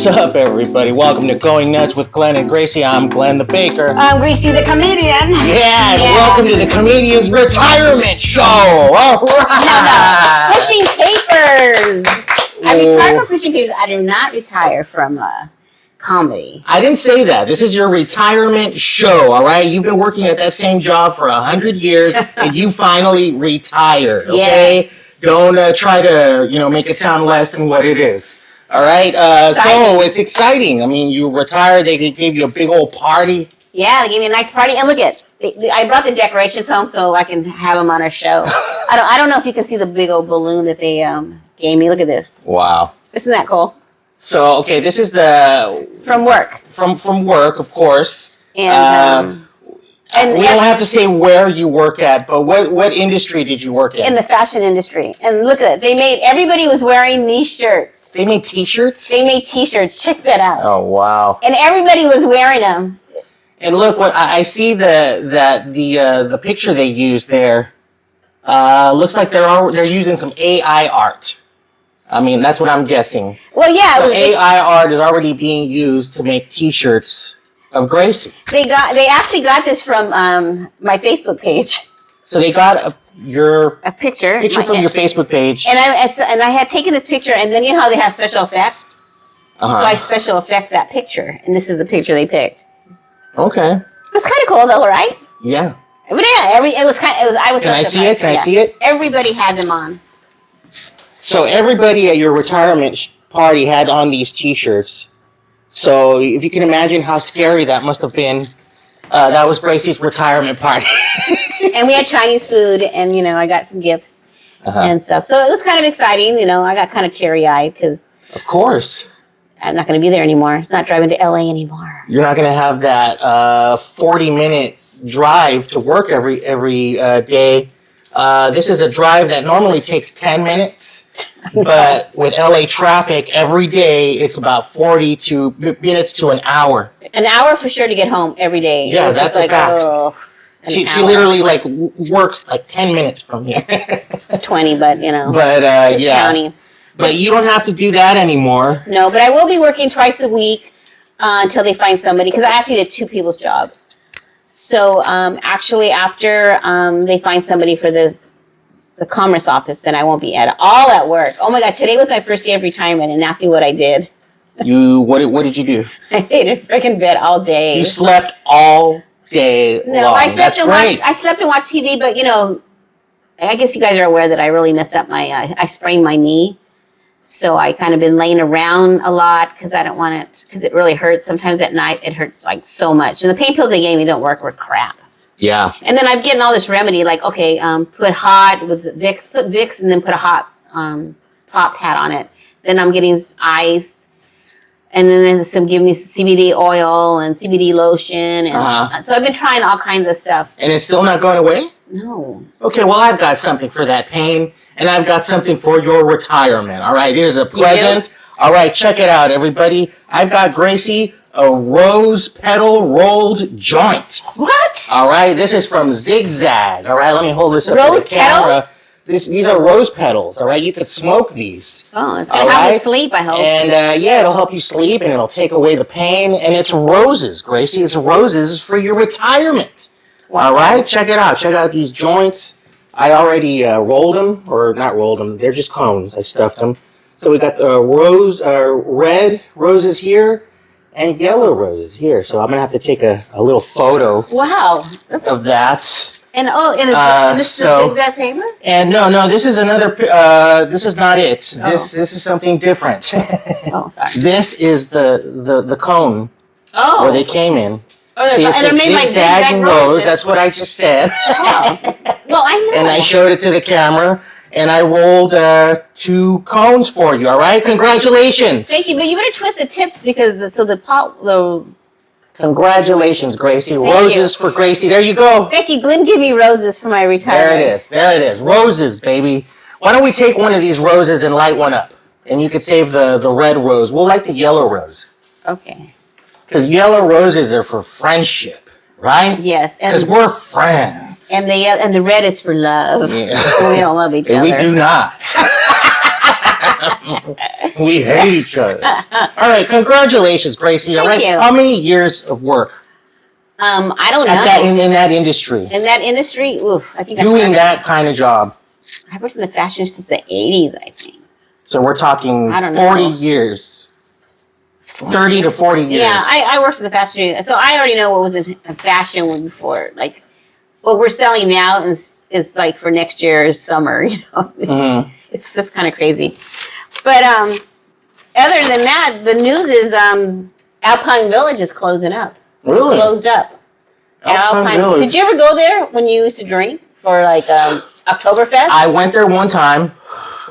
What's up, everybody? Welcome to Going Nuts with Glenn and Gracie. I'm Glenn the Baker. I'm Gracie the comedian. Yeah, and welcome to the Comedian's Retirement Show. All right. No. Pushing papers. I retired from pushing papers. I do not retire from comedy. I didn't say that. This is your retirement show, all right? You've been working at that same job for 100 years, and you finally retired, okay? Yes. Don't try to, make it sound less than what it is. All right, so it's exciting. I mean, you retired. They gave you a big old party. Yeah, they gave me a nice party. And look I brought the decorations home so I can have them on our show. I don't know if you can see the big old balloon that they gave me. Look at this. Wow. Isn't that cool? So, okay, this is the... From work. From work, of course. And we don't have to say where you work at, but what industry did you work in? In the fashion industry. And look at it. Everybody was wearing these shirts. They made T-shirts? They made T-shirts. Check that out. Oh, wow. And everybody was wearing them. And look, what I see the picture they used there. Looks like they're using some AI art. I mean, that's what I'm guessing. Well, yeah. So AI art is already being used to make T-shirts of Gracie. They actually got this from my Facebook page. So they got a picture from your Facebook page. And I had taken this picture, and then you know how they have special effects? Uh-huh. So I special effect that picture, and this is the picture they picked. Okay. It's kind of cool though, right? Yeah. But yeah, I was. Can I see it? Can I see it? Everybody had them on. So everybody at your retirement party had on these T-shirts. So if you can imagine how scary that must have been, that was Gracie's retirement party. And we had Chinese food, and I got some gifts and stuff. So it was kind of exciting. I got kind of teary-eyed because, of course, I'm not going to be there anymore. Not driving to LA anymore. You're not going to have that 40-minute drive to work every day. This is a drive that normally takes 10 minutes. But with LA traffic, every day it's about 40 minutes to an hour. An hour for sure to get home every day. Yeah, that's a fact. She literally works 10 minutes from here. It's 20, but But yeah. County. But you don't have to do that anymore. No, but I will be working twice a week until they find somebody, because I actually did two people's jobs. So actually, after they find somebody for the commerce office, then I won't be all at work. Oh my God, today was my first day of retirement, and ask me what I did. What did you do? I laid in freaking bed all day. You slept all day long. I slept and watched TV, but I guess you guys are aware that I really messed up I sprained my knee. So I kind of been laying around a lot because I don't want it, because it really hurts. Sometimes at night it hurts so much. And the pain pills they gave me don't work, were crap. Yeah. And then I'm getting all this remedy, put hot with Vicks, put Vicks, and then put a hot top hat on it. Then I'm getting ice, and then some give me CBD oil and CBD lotion, and so I've been trying all kinds of stuff. And it's still not going away? No. Okay, well, I've got something for that pain, and I've got something for your retirement. All right, here's a present. All right, check it out, everybody. I've got Gracie a rose petal rolled joint. What? All right, this is from Zigzag. All right, let me hold this up rose to the camera. Petals? These are rose petals. All right, you could smoke these. Oh, it's gonna help me sleep, I hope. And it'll help you sleep, and it'll take away the pain. And it's roses, Gracie. It's roses for your retirement. Wow. All right, check it out. Check out these joints. I already rolled them, or not rolled them. They're just cones. I stuffed them. So we got red roses here and yellow roses here. So I'm gonna have to take a little photo. Wow. Of that. And this is the Zigzag paper? And no, this is another. This is not it. Oh. This is something different. Oh, sorry. This is the cone. Oh. Where they came in. Oh, see, it's a zigzag rose. That's what I just said. Oh. Well, I know. And I showed it to the camera, and I rolled 2 cones for you. All right, congratulations. Thank you, but you better twist the tips because Congratulations, Gracie. Roses for Gracie. There you go. Thank you. Glenn give me roses for my retirement. There it is. Roses, baby. Why don't we take one of these roses and light one up? And you could save the red rose. We'll light the yellow rose. Okay. Because yellow roses are for friendship, right? Yes. Because we're friends. And the red is for love. Yeah. We don't love each other. We do not. We hate each other. All right, congratulations, Gracie. All right, Thank you. how many years of work I don't know. in that industry? In that industry, oof, I think I Doing started- that kind of job. I worked in the fashion since the 80s, I think. So we're talking I don't 40 know. years. 30 to 40 years. Yeah, I worked in the fashion industry, so I already know what was in fashion before. Like, what we're selling now is like for next year's summer, you know? Mhm. It's just kind of crazy. But other than that, the news is Alpine Village is closing up. Really? Closed up. Alpine Village. Did you ever go there when you used to drink for like Oktoberfest? I went there one time.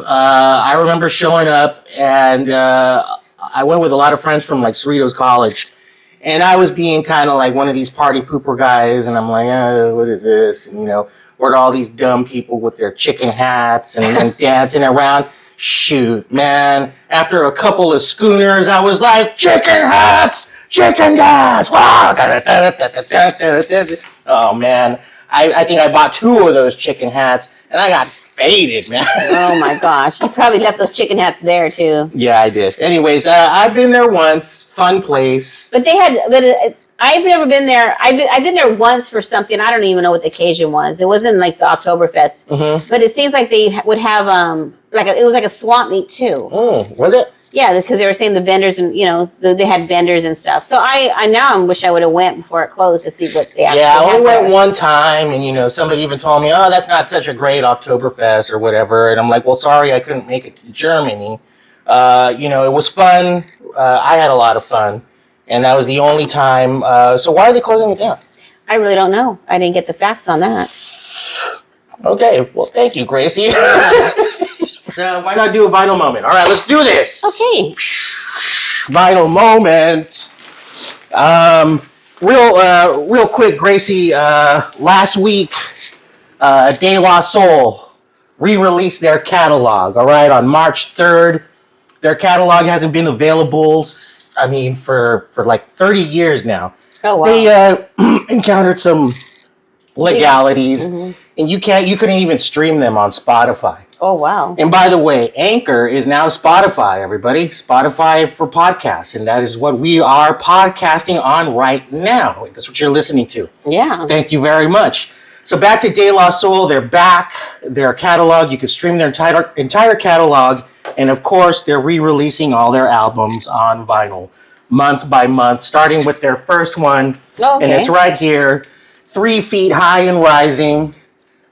I remember showing up, and I went with a lot of friends from like Cerritos College, and I was being kind of like one of these party pooper guys, and I'm like, what is this? And, you know, where are all these dumb people with their chicken hats and dancing around? Shoot, man! After a couple of schooners, I was like, chicken hats, chicken dance! Oh man! I think I bought 2 of those chicken hats, and I got faded, man. Oh my gosh! You probably left those chicken hats there too. Yeah, I did. Anyways, I've been there once. Fun place. But I've never been there. I've been there once for something. I don't even know what the occasion was. It wasn't like the Oktoberfest, but it seems like they would have it was like a swamp meet too. Oh, was it? Yeah, because they were saying the vendors and they had vendors and stuff. So I now wish I would have went before it closed to see what they actually Yeah, I had only went there. one time, and somebody even told me, "Oh, that's not such a great Oktoberfest or whatever." And I'm like, "Well, sorry, I couldn't make it to Germany." It was fun. I had a lot of fun, and that was the only time. So why are they closing it down? I really don't know. I didn't get the facts on that. Okay, well, thank you, Gracie. So why not do a vinyl moment? All right, let's do this. Okay. Vinyl moment. Real quick, Gracie. Last week, De La Soul re-released their catalog. All right, on March 3rd. Their catalog hasn't been available. I mean, for like 30 years now. Oh wow. They encountered some legalities, and you couldn't even stream them on Spotify. Oh wow. And by the way, Anchor is now Spotify, everybody. Spotify for podcasts. And that is what we are podcasting on right now. That's what you're listening to. Yeah. Thank you very much. So back to De La Soul. They're back. Their catalog. You can stream their entire catalog. And of course, they're re-releasing all their albums on vinyl, month by month, starting with their first one. Oh, okay. And it's right here, 3 Feet High and Rising.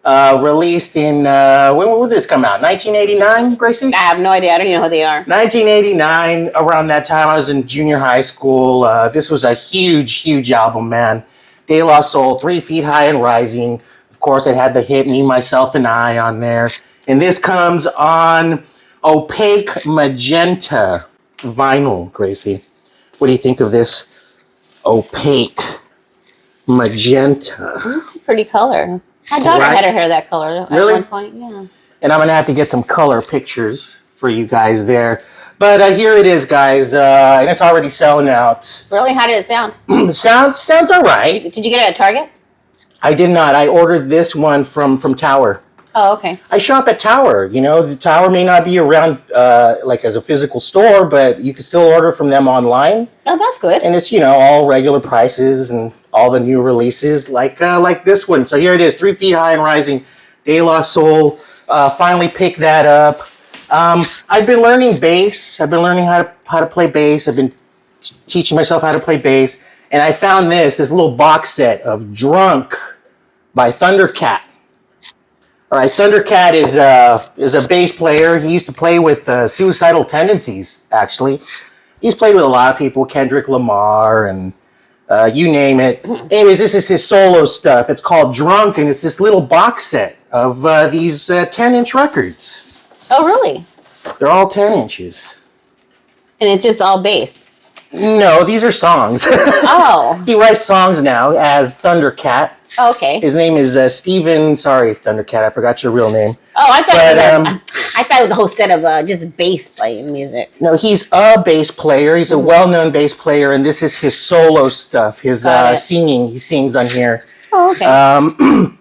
Released in, when did this come out? 1989, Gracie? I have no idea. I don't even know who they are. 1989, around that time, I was in junior high school. This was a huge, huge album, man. De La Soul, 3 Feet High and Rising. Of course, it had the hit Me, Myself, and I on there. And this comes on opaque magenta vinyl, Gracie. What do you think of this opaque magenta? Pretty color. My daughter Right? had her hair that color Really? at one point. Yeah. And I'm going to have to get some color pictures for you guys there. But here it is, guys. And it's already selling out. Really? How did it sound? Sounds all right. Did you get it at Target? I did not. I ordered this one from Tower. Oh, okay. I shop at Tower. The Tower may not be around like as a physical store, but you can still order from them online. Oh, that's good. And it's, all regular prices and all the new releases like this one. So here it is, 3 Feet High and Rising, De La Soul. Finally picked that up. I've been learning bass. I've been learning how to play bass. I've been teaching myself how to play bass. And I found this little box set of Drunk by Thundercat. All right, Thundercat is a bass player. He used to play with Suicidal Tendencies, actually. He's played with a lot of people, Kendrick Lamar and you name it. Anyways, this is his solo stuff. It's called Drunk, and it's this little box set of these 10-inch records. Oh, really? They're all 10 inches. And it's just all bass. No, these are songs. Oh. He writes songs now as Thundercat. Oh, okay. His name is Steven. Sorry, Thundercat, I forgot your real name. Oh, I thought But, I thought it was a whole set of just bass playing music. No, he's a bass player. He's a well-known bass player, and this is his solo stuff. His Got it. singing. He sings on here. Oh, okay.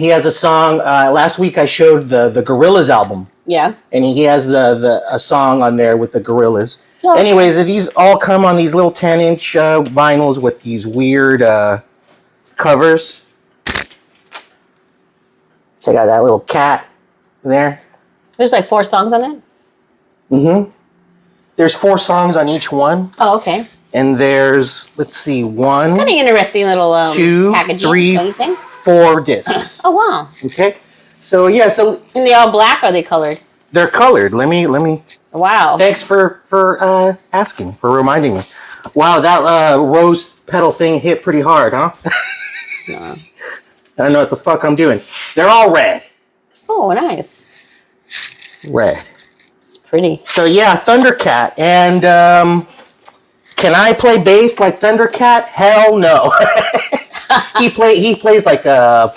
He has a song. Last week I showed the Gorillaz album. Yeah. And he has a song on there with the Gorillaz. Oh. Anyways, these all come on these little 10-inch vinyls with these weird covers. Check out that little cat there. There's like 4 songs on it? Mm-hmm. There's 4 songs on each one. Oh, okay. And there's, let's see, 1, Kind of interesting little 2, packaging, 3, don't you think? 4 discs. Oh, wow. Okay. So yeah, so And they all black or are they colored? they're colored. Let me. Wow. Thanks for asking, for reminding me. Wow, that rose petal thing hit pretty hard, huh? Yeah. I don't know what the fuck I'm doing. They're all red. Oh, nice. Red. It's pretty. So yeah, Thundercat. And can I play bass like Thundercat? Hell no. He plays like I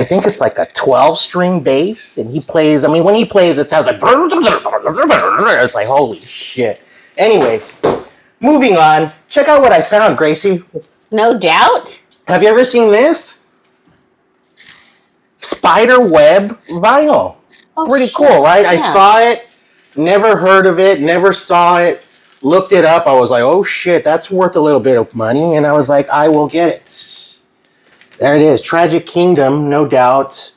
think it's like a 12-string bass, and he plays, I mean, when he plays, it sounds like, it's like, holy shit. Anyways, moving on. Check out what I found, Gracie. No doubt. Have you ever seen this? Spider web vinyl. Oh, Pretty shit. cool, right? Yeah. I saw it, never heard of it, never saw it, looked it up. I was like, oh shit, that's worth a little bit of money. And I was like, I will get it. There it is. Tragic Kingdom, no doubt,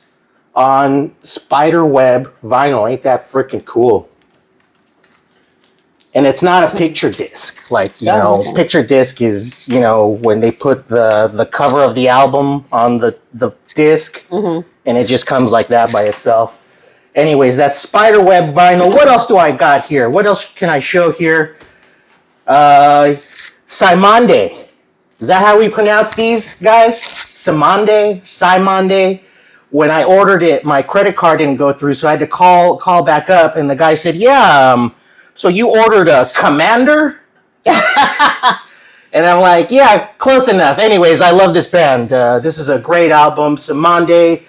on spider web vinyl. Ain't that freaking cool? And it's not a picture disc. Like, you know, okay. Picture disc is, you know, when they put the cover of the album on the disc, and it just comes like that by itself. Anyways, that's spider web vinyl. What else do I got here? What else can I show here? Simande. Is that how we pronounce these, guys? Simande. When I ordered it, my credit card didn't go through, so I had to call back up, and the guy said, yeah, so you ordered a Commander? And I'm like, yeah, close enough. Anyways, I love this band. This is a great album, Simande.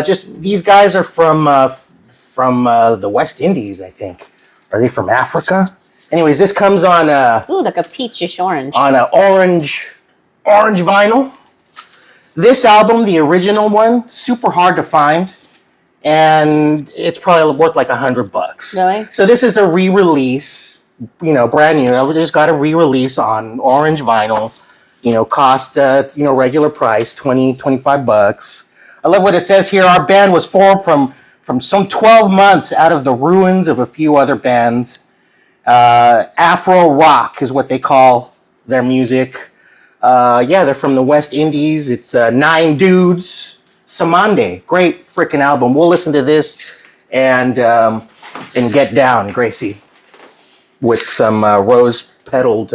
Just, these guys are from the West Indies, I think. Are they from Africa? Anyways, this comes on Ooh, like a peachish orange. on an orange vinyl. This album, the original one, super hard to find, and it's probably worth like $100. Really? So this is a re-release, you know, brand new. I just got a re-release on orange vinyl. You know, cost regular price, $25. I love what it says here. Our band was formed from some 12 months out of the ruins of a few other bands. Afro rock is what they call their music. Yeah, they're from the West Indies. It's 9 dudes. Samande, great freaking album. We'll listen to this and get down, Gracie, with some rose-petaled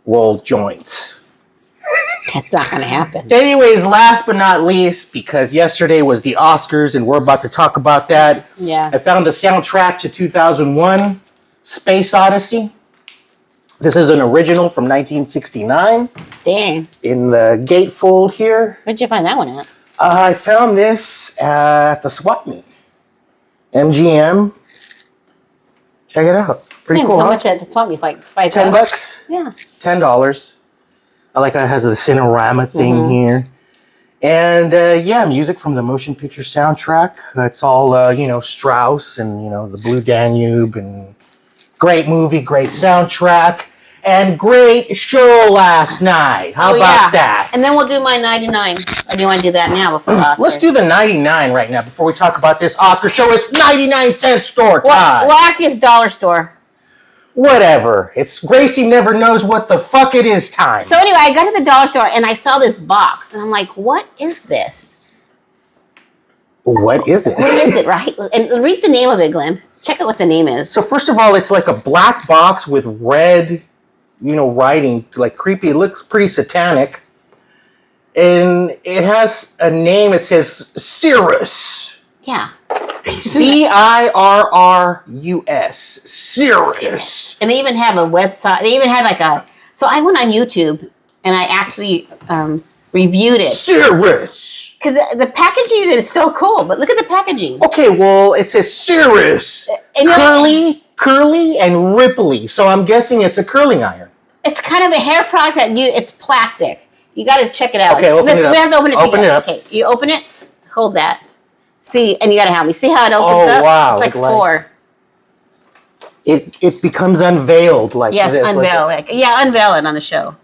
rolled joints. That's not going to happen. Anyways, last but not least, because yesterday was the Oscars and we're about to talk about that, Yeah. I found the soundtrack to 2001, Space Odyssey. This is an original from 1969 Dang. in the gatefold here. Where'd you find that one at? I found this at the swap meet. MGM. Check it out. Pretty cool, How huh? much at the swap meet? Like $5? $10? Yeah. $10. I like how it has the Cinerama thing here. And yeah, music from the motion picture soundtrack. It's all, Strauss and, the Blue Danube, and great movie, great soundtrack, and great show last night. How about that? And then we'll do my 99. Or do you want to do that now before the Oscar? Let's do the 99 right now before we talk about this Oscar show. It's 99-cent store time. Well, actually, it's dollar store. Whatever. It's Gracie never knows what the fuck it is time. So anyway, I got to the dollar store and I saw this box and I'm like, what is this? What is it? What is it, right? And read the name of it, Glenn. Check out what the name is. So first of all, it's like a black box with red, writing, like creepy. It looks pretty satanic. And it has a name. It says Cirrus. Yeah. Cirrus. Cirrus. And they even have a website. They even had so I went on YouTube and I actually reviewed it. Cirrus. Because the packaging is so cool, but look at the packaging. Okay, well, it says Cirrus. Curly and ripply. So I'm guessing it's a curling iron. It's kind of a hair product it's plastic. You got to check it out. Okay, open it up. We have to open it Open together. it up. Okay, you open it. Hold that. See, and you got to help me. See how it opens up? Wow. It's like four. It becomes unveiled like Yes, this. unveil it. Yeah, unveil it on the show.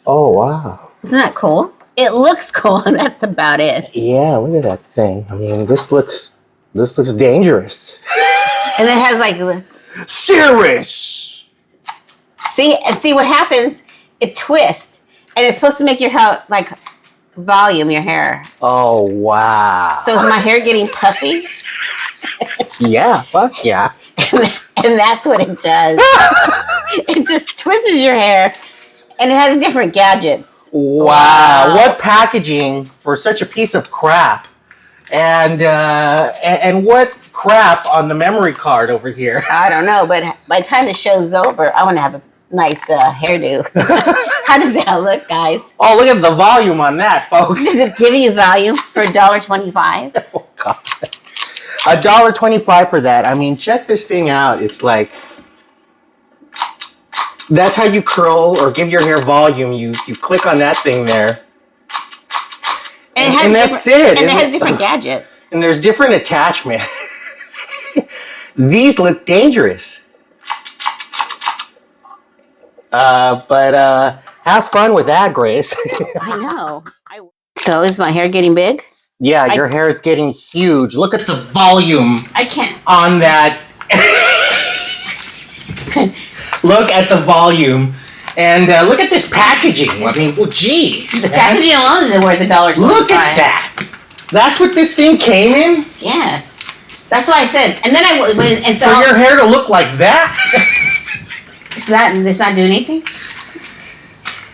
Oh, wow. Isn't that cool? It looks cool, and that's about it. Yeah, look at that thing. I mean, this looks dangerous. And it has like, Serious. see what happens? It twists, and it's supposed to make your hair like volume your hair. Oh, wow. So is my hair getting puffy? Yeah, fuck yeah. And that's what it does. It just twists your hair, and it has different gadgets. Wow. What packaging for such a piece of crap. And what crap on the memory card over here. I don't know, but by the time the show's over, I want to have a nice hairdo. How does that look, guys? Oh, look at the volume on that, folks. Does it give you value for $1.25? Oh, God. $1.25 for that. I mean, check this thing out. It's like, that's how you curl or give your hair volume. You click on that thing there. And that's it. And it has different gadgets. And there's different attachments. These look dangerous. But have fun with that, Grace. I know. So is my hair getting big? Yeah, your hair is getting huge. Look at the volume I can't. on that. Look at the volume. And look at this packaging. I mean, well, geez. The packaging alone is worth $1.25. Look at that. That's what this thing came in? Yes. That's what I said. And then I went and For your hair to look like that? It's not doing anything?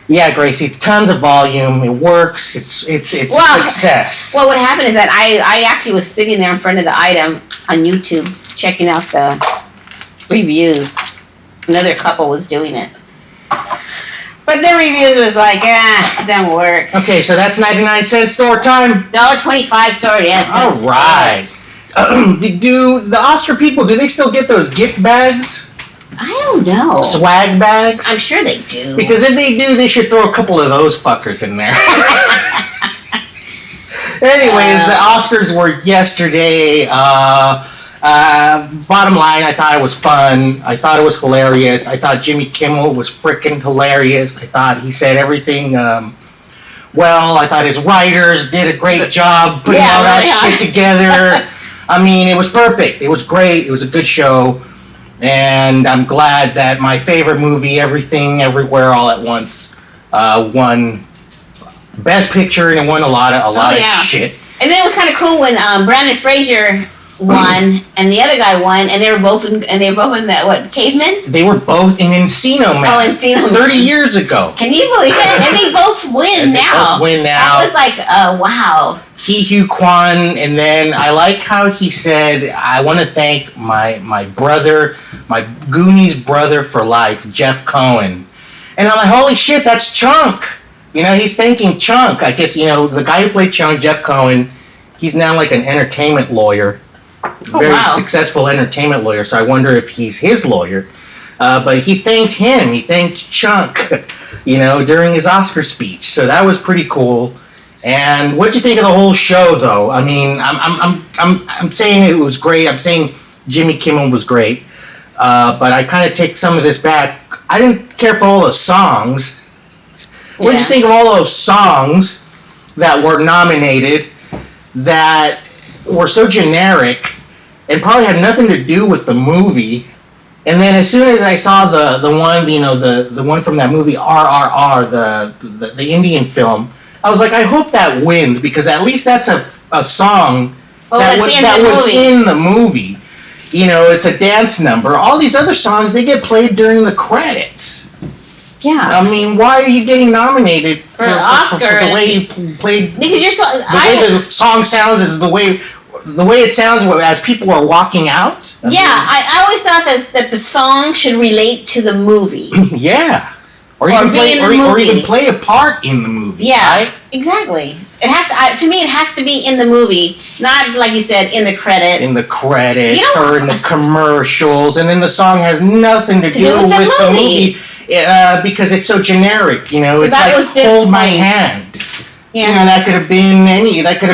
Yeah, Gracie, tons of volume. It works. It's a success. Well, what happened is that I actually was sitting there in front of the item on YouTube checking out the reviews. Another couple was doing it. But their reviews was like, it doesn't work. Okay, so that's 99-cent store time? $1.25 store, yes. All right. Do the Oscar people, do they still get those gift bags? I don't know. Swag bags? I'm sure they do. Because if they do, they should throw a couple of those fuckers in there. Anyways, the Oscars were yesterday. Bottom line, I thought it was fun. I thought it was hilarious. I thought Jimmy Kimmel was freaking hilarious. I thought he said everything well. I thought his writers did a great job putting all that shit together. I mean, it was perfect. It was great. It was a good show. And I'm glad that my favorite movie, Everything, Everywhere, All at Once, won Best Picture, and it won a lot of shit. And then it was kind of cool when Brandon Fraser won and the other guy won, and they were both in that Cavemen? They were both in Encino Man. Oh, Encino Man. 30 years ago. Can you believe it? And they both win now. That was like, wow. Ki Kwan, and then I like how he said, I want to thank my brother, my Goonies brother for life, Jeff Cohen. And I'm like, holy shit, that's Chunk. You know, he's thanking Chunk. I guess, the guy who played Chunk, Jeff Cohen, he's now like an entertainment lawyer. Very successful entertainment lawyer, so I wonder if he's his lawyer. But he thanked him. He thanked Chunk, during his Oscar speech. So that was pretty cool. And what'd you think of the whole show, though? I mean, I'm saying it was great. I'm saying Jimmy Kimmel was great. But I kind of take some of this back. I didn't care for all the songs. What did you think of all those songs that were nominated that were so generic and probably had nothing to do with the movie? And then as soon as I saw the one, the one from that movie RRR, the Indian film, I was like, I hope that wins, because at least that's a song that was in the movie. It's a dance number. All these other songs, they get played during the credits. Yeah. I mean, why are you getting nominated for an Oscar? For the way you played? Because you're way the song sounds is the way it sounds as people are walking out. I always thought that the song should relate to the movie. Yeah. or even play a part in the movie. Yeah, right? Exactly. It has to me. It has to be in the movie, not like you said in the credits. In the credits or in the commercials, and then the song has nothing to do with the movie because it's so generic. You know, so it's like "Hold My Hand." Yeah. You know, that could have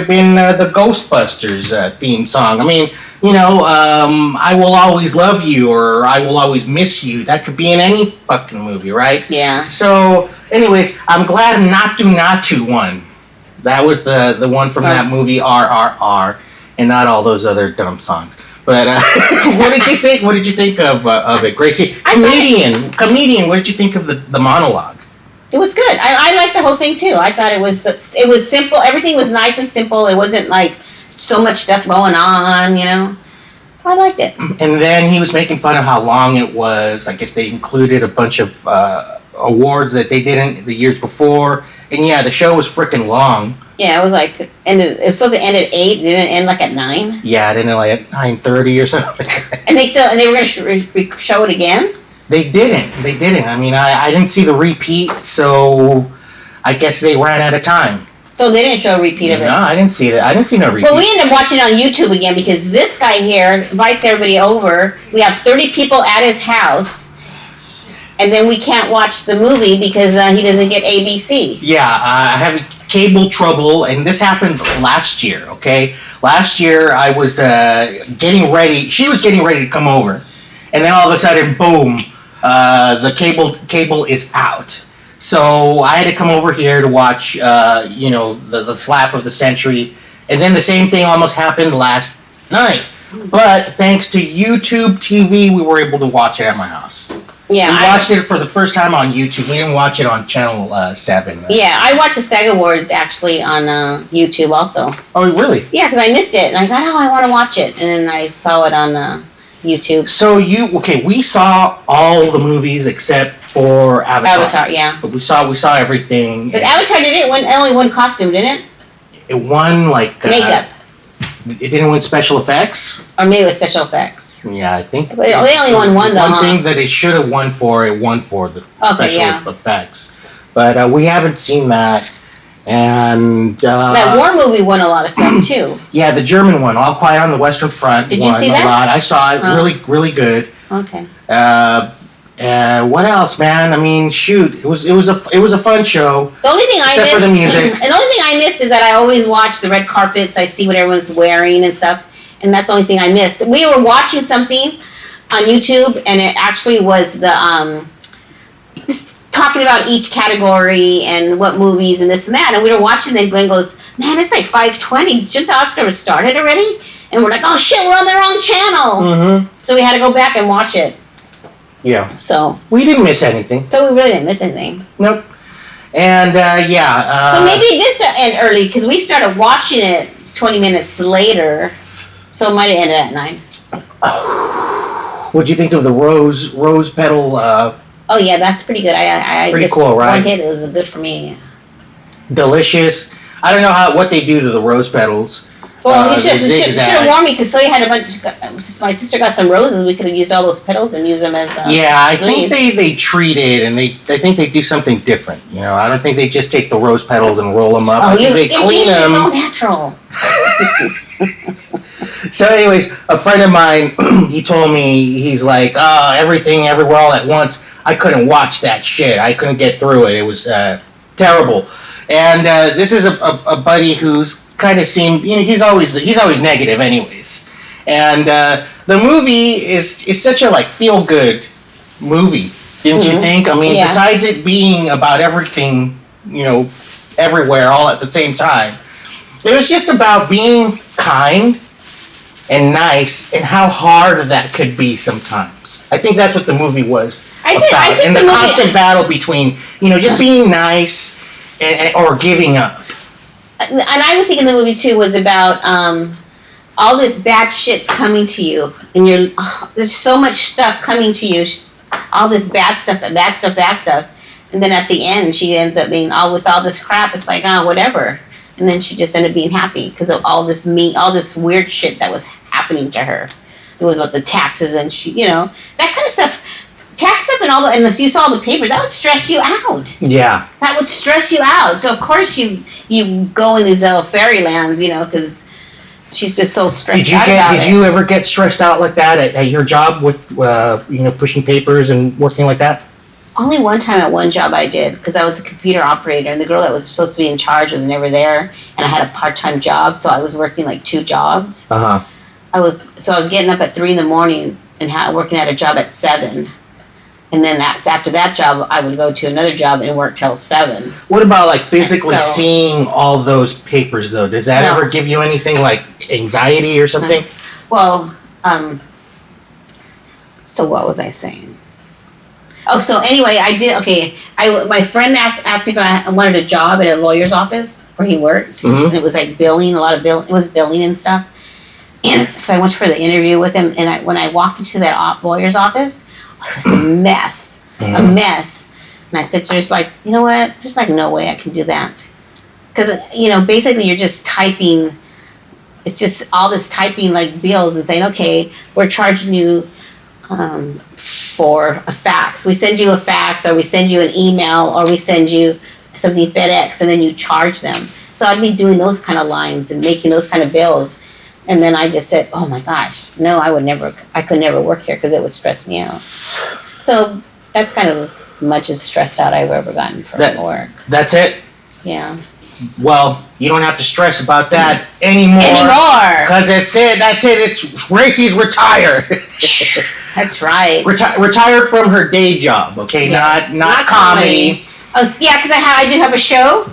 been the Ghostbusters theme song. I mean, you know, I Will Always Love You or I Will Always Miss You. That could be in any fucking movie, right? Yeah. So, anyways, I'm glad Natu won. That was the one from that movie, RRR, and not all those other dumb songs. But what did you think? What did you think of it, Gracie? Comedian. What did you think of the monologue? It was good. I liked the whole thing too. I thought it was simple. Everything was nice and simple. It wasn't like so much stuff going on, you know. I liked it. And then he was making fun of how long it was. I guess they included a bunch of awards that they didn't the years before. And yeah, the show was freaking long. Yeah, it was like it was supposed to end at 8. Didn't it end like at 9? Yeah, it ended like at 9:30 or something. and they were going to show it again. They didn't. I mean, I didn't see the repeat, so I guess they ran out of time. So they didn't show a repeat of it? No, I didn't see that. I didn't see no repeat. Well, we ended up watching it on YouTube again because this guy here invites everybody over. We have 30 people at his house, and then we can't watch the movie because he doesn't get ABC. Yeah, I have cable trouble, and this happened last year, okay? Last year, I was getting ready. She was getting ready to come over, and then all of a sudden, boom, the cable is out. So I had to come over here to watch, the slap of the century. And then the same thing almost happened last night. But thanks to YouTube TV, we were able to watch it at my house. Yeah, we watched it for the first time on YouTube. We didn't watch it on Channel 7. Yeah, I watched the SAG Awards actually on YouTube also. Oh, really? Yeah, because I missed it. And I thought, I want to watch it. And then I saw it on YouTube. So we saw all the movies except for Avatar. Avatar, yeah. But we saw everything. But Avatar didn't win only one costume, didn't it? It won like makeup. It didn't win special effects. Or maybe it was special effects. Yeah, I think. But they only won one though. One thing that it should have won for, it won for the special effects. But we haven't seen that. And that war movie won a lot of stuff too. Yeah, the German one, All Quiet on the Western Front. Did you see that? A lot. I saw it. Really, really good. Okay. What else, man? I mean, shoot, it was a fun show. The only thing I missed, for the music. And the only thing I missed is that I always watch the red carpets. I see what everyone's wearing and stuff, and that's the only thing I missed. We were watching something on YouTube, and it actually was the talking about each category and what movies and this and that. And we were watching, and Glenn goes, "Man, it's like 5:20. Shouldn't the Oscar have started already?" And we're like, "Oh shit, we're on the wrong channel." Mm-hmm. So we had to go back and watch it. Yeah. So we didn't miss anything. So we really didn't miss anything. Nope. And so maybe it did end early because we started watching it 20 minutes later. So it might have ended at 9. What'd you think of the rose petal? Oh yeah, that's pretty good. I pretty just, cool, right? One hit, it was good for me. Delicious. I don't know what they do to the rose petals. Well, you should have warned me because so you had a bunch. Since my sister got some roses, we could have used all those petals and used them as. I think they treat it, and I think they do something different. You know, I don't think they just take the rose petals and roll them up. I think they clean them. It's all natural. So, anyways, a friend of mine, he told me, he's like, everything, everywhere, all at once. I couldn't watch that shit. I couldn't get through it. It was terrible. And this is a buddy who's kind of seemed, he's always negative, anyways. And the movie is such a feel good movie, didn't you think? I mean, besides it being about everything, everywhere, all at the same time, it was just about being kind and nice, and how hard that could be sometimes. I think that's what the movie was about, and the constant battle between, just being nice or giving up. And I was thinking the movie too was about all this bad shit's coming to you, and there's so much stuff coming to you, all this bad stuff, and then at the end she ends up being with all this crap. It's like whatever. And then she just ended up being happy because of all this weird shit that was happening to her. It was about the taxes and that kind of stuff tax stuff and all the, and you saw all the papers, that would stress you out. Yeah. That would stress you out. So of course you go in these fairylands, you know, because she's just so stressed out about it. Did you ever get stressed out like that at your job with, you know, pushing papers and working like that? Only one time at one job I did, because I was a computer operator, and the girl that was supposed to be in charge was never there, and I had a part-time job, so I was working like 2 jobs. Uh-huh. I was getting up at 3 in the morning and working at a job at 7. And then after that job, I would go to another job and work till 7. What about like physically seeing all those papers though? Does that ever give you anything like anxiety or something? Well, so what was I saying? Oh, so anyway, I did, okay. My friend asked me if I wanted a job at a lawyer's office where he worked. Mm-hmm. And it was like billing, it was billing and stuff. And so I went for the interview with him, and when I walked into that lawyer's office, it was a mess. Mm-hmm. A mess. And I said to her, like, you know what? There's like no way I can do that. Because, you know, basically you're just typing, it's just all this typing like bills and saying, okay, we're charging you for a fax. We send you a fax, or we send you an email, or we send you something FedEx, and then you charge them. So I'd be doing those kind of lines and making those kind of bills. And then I just said, oh my gosh, no, I could never work here because it would stress me out. So that's kind of much as stressed out I've ever gotten from work. That's it? Yeah. Well, you don't have to stress about that anymore. Because that's it. It's Gracie's retired. That's right. Retired from her day job, okay? Yes. Not comedy. Oh, yeah, because I do have a show.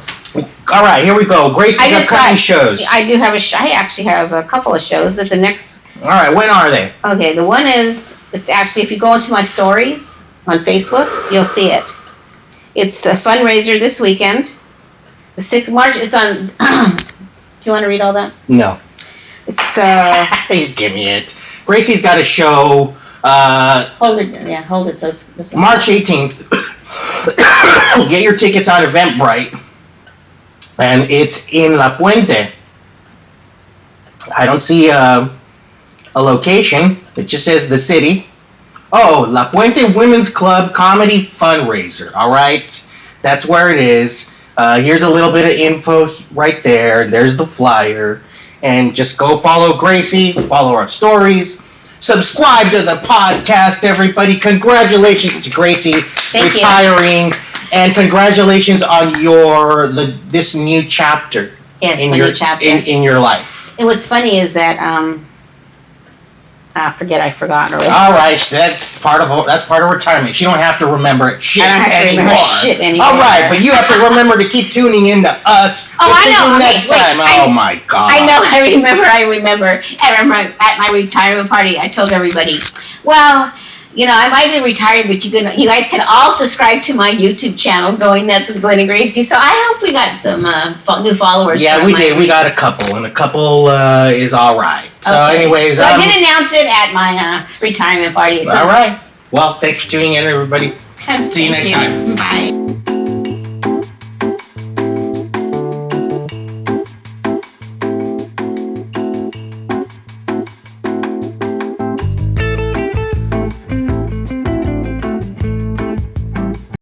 All right, here we go. Gracie's upcoming shows. I do have I actually have a couple of shows, but the next... All right, when are they? Okay, the one is, it's actually, if you go into my stories on Facebook, you'll see it. It's a fundraiser this weekend. The 6th of March, it's on... Do you want to read all that? No. It's... Give me it. Gracie's got a show... hold it. So March 18th. Get your tickets on Eventbrite. And it's in La Puente. I don't see a location. It just says the city. Oh, La Puente Women's Club Comedy Fundraiser. All right. That's where it is. Here's a little bit of info right there. There's the flyer. And just go follow Gracie. Follow our stories. Subscribe to the podcast, everybody. Congratulations to Gracie retiring. And congratulations on this new chapter. Yes, new chapter in your life. And what's funny is that I forgot already. All right, that's part of retirement. You don't have to remember shit anymore. All right, but you have to remember to keep tuning in to us. Oh, I know. Next time. Oh my God. I know. I remember. At my retirement party, I told everybody, well, you know, I might be retired, but you guys can all subscribe to my YouTube channel, Going Nuts with Glenn and Gracie. So I hope we got some new followers. Yeah, we did. We got a couple, and a couple is all right. So anyways. So I did announce it at my retirement party. So. All right. Well, thanks for tuning in, everybody. See you next time. Bye.